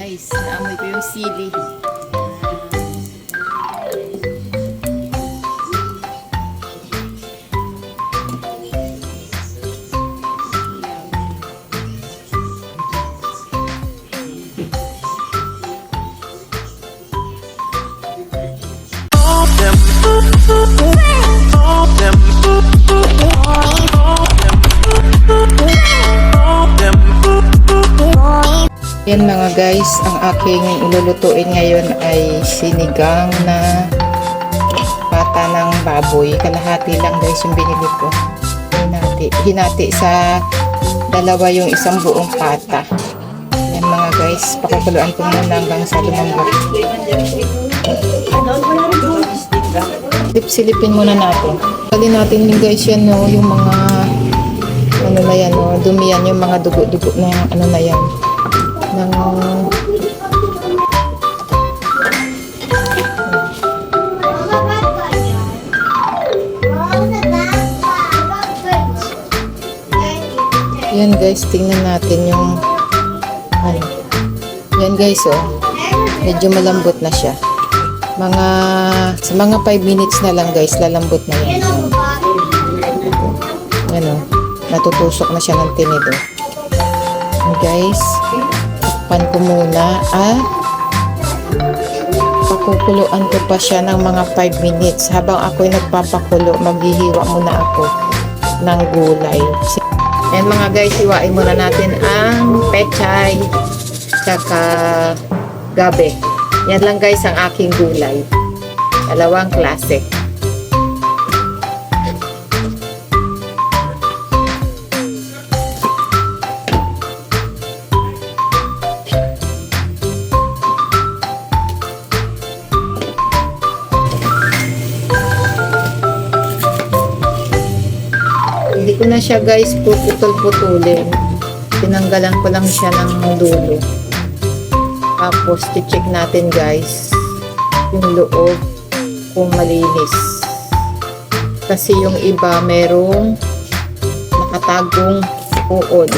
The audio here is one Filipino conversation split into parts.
Guys, naamoy ko yung sili. Yan mga guys, ang aking ilulutuin ngayon ay sinigang na pata ng baboy. Kalahati lang guys yung binili ko. Hinati sa dalawa yung isang buong pata. Yan mga guys, pakukuluan ko muna hanggang sa lumambot. Silip-silipin muna natin. Pwede natin yung guys yan, no, yung mga ano na yan, no, dumi yan, yung mga dugo-dugo na yung ano na yan. Ng yan guys, tingnan natin yung ano. Yan guys, oh. Medyo malambot na siya. Sa mga 5 minutes na lang guys, lalambot na yan. Yan, oh. Natutusok na siya ng tinidor. Guys, pan ko muna at pakukuluan ko pa siya ng mga 5 minutes. Habang ako'y nagpapakulo, maghihiwa muna ako ng gulay. Yan mga guys, hiwain muna natin ang pechay tsaka gabi. Yan lang guys ang aking gulay. Dalawang klase. Hindi ko na siya guys puputol-putulin. Tinanggalan ko lang siya ng dulo. Tapos i-check natin guys yung loob kung malinis. Kasi yung iba merong nakatagong uod.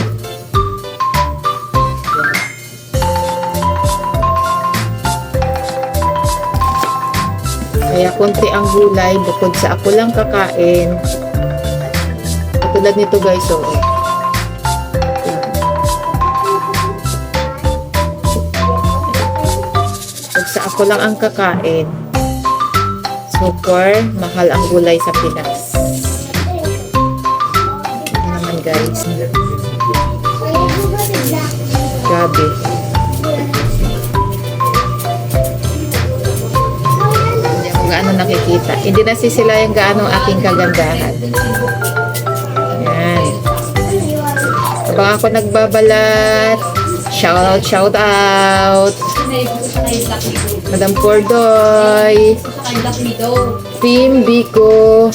Kaya konti ang gulay bukod sa ako lang kakain. Tulad nito guys, oh. Pag sa ako lang ang kakain, super mahal ang gulay sa Pinas. Ito naman guys. Gabi. Hindi ako gaano nakikita. Hindi nasisila yung gaano aking kagandahan. Yan. Habang ako nagbabalat, shout out. Madam Pordoy, Team Biko,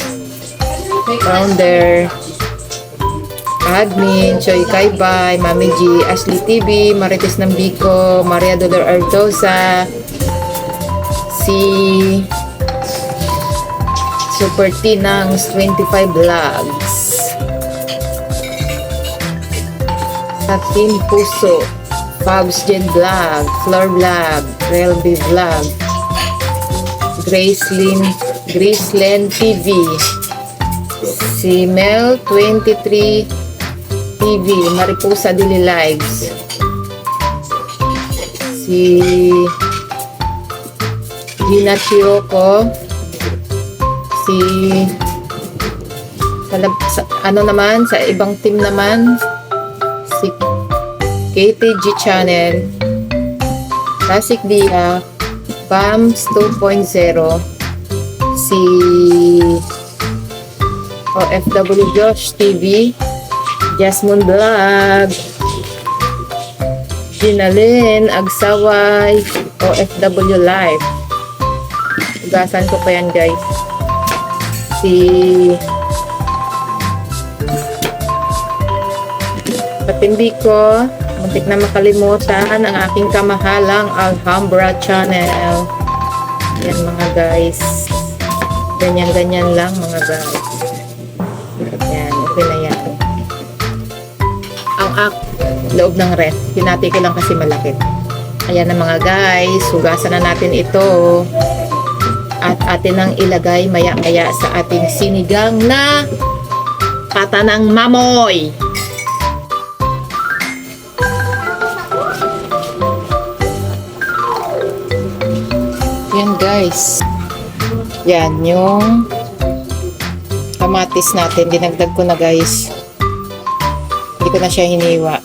Founder, Admin, Choy Kaybay, Mami G, Ashley TV, Marites ng Biko, Maria Dolor Artosa, si Super T ng 25 Vlogs, sa Team Puso, Fabs Jen Vlog, Flor Vlog, Relby Vlog, Graceland TV, si Mel 23 TV, Mariposa Daily Lives, si Gina Chiroko, si ano naman, sa ibang team naman, si KTG Channel, Classic Dia, Bams 2.0, si OFW Josh TV, Jasmine Vlog, Ginalyn Agsaway, OFW Live. Ugasan ko pa yan guys. Si patindi ko, muntik na makalimutan ang aking kamahalang Alhambra Channel. Yan mga guys. Ganyan-ganyan lang mga guys. Yan, okay na yan. Ang loob ng ref, hinati ko lang kasi malaki. Ayan na mga guys, hugasan na natin ito. At atin nang ilagay maya-maya sa ating sinigang na pata ng mamoy. Yan guys. Yan yung kamatis natin. Dinagdag ko na guys. Hindi ko na siya hiniwa.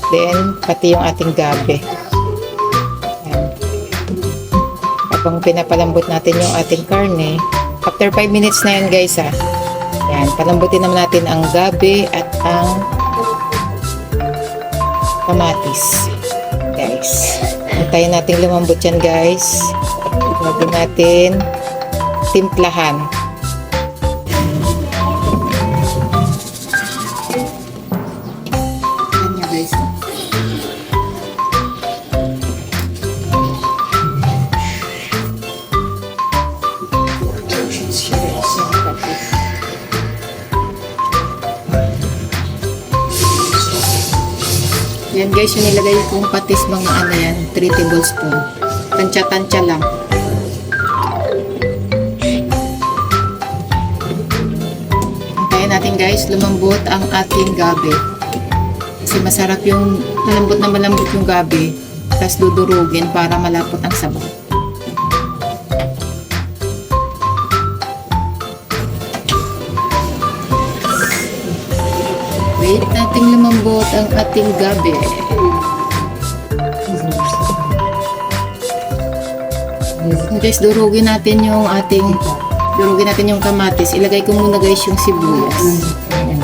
Then, pati yung ating gabi. Yan. Habang pinapalambot natin yung ating karne. After 5 minutes na yan guys ha. Yan. Palambutin naman natin ang gabi at ang kamatis. Guys. Antayin natin lumambot yan guys. Lagyan natin timplahan. Yan niya guys. Yan guys, yung nilagay kong patis mga ano yan, 3 tablespoon. Tansya-tansya lang. Antayin natin guys, lumambot ang ating gabi. Kasi masarap yung malambot yung gabi. Tapos dudurugin para malapot ang sabaw. Wait nating lumambot ang ating gabi. Guys, durugin natin yung kamatis. Ilagay ko muna guys yung sibuyas. Ayan.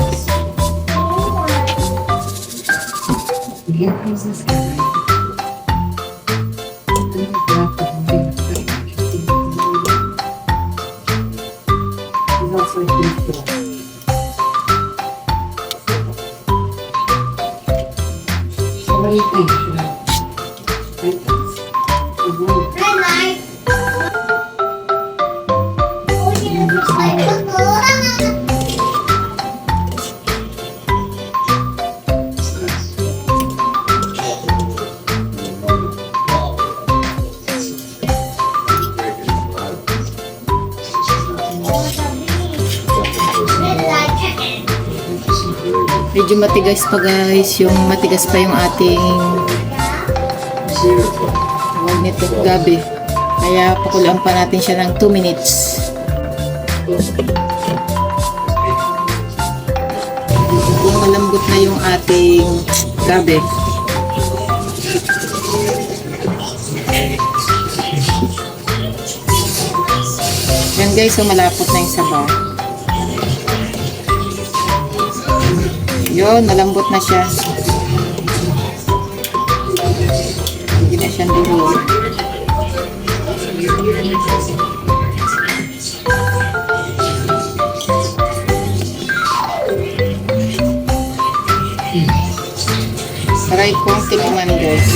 Medyo matigas pa guys, matigas pa yung ating tawag nito, gabi. Kaya pakuluan pa natin siya ng 2 minutes. Kung malambot na yung ating gabi. Yan guys, so malapot na yung sabaw. Yun, malambot na siya. Hindi na siyang durog. Try kong tikman guys.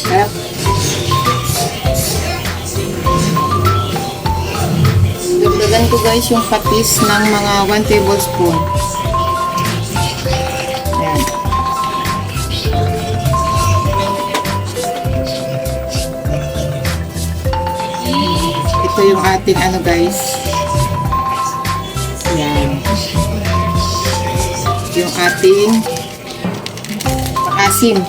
Sarap. Dagdagan ko guys yung patis ng mga 1 tablespoon. Ayan. Ito yung ating ano guys. Ayan. Yung ating asim.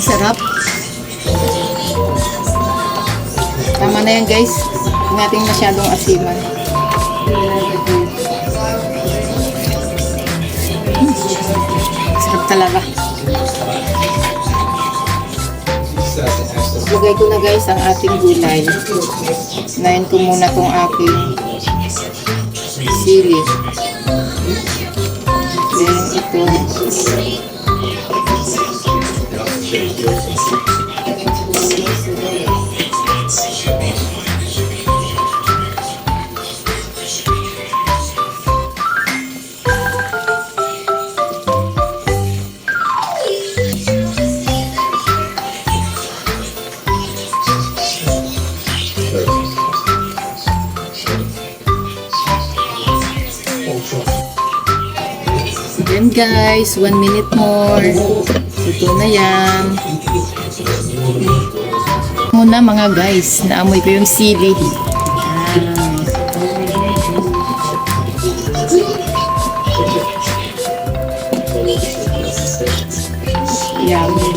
Sarap. Tama na yan guys. Huwag natin masyadong asiman. Sarap talaga. Lagay ko na guys ang ating gulay. Nain ko muna tong aking sili. Then ito. Then guys, 1 minute more. Ito na yan. Muna mga guys, naamoy ko yung sili. Yummy.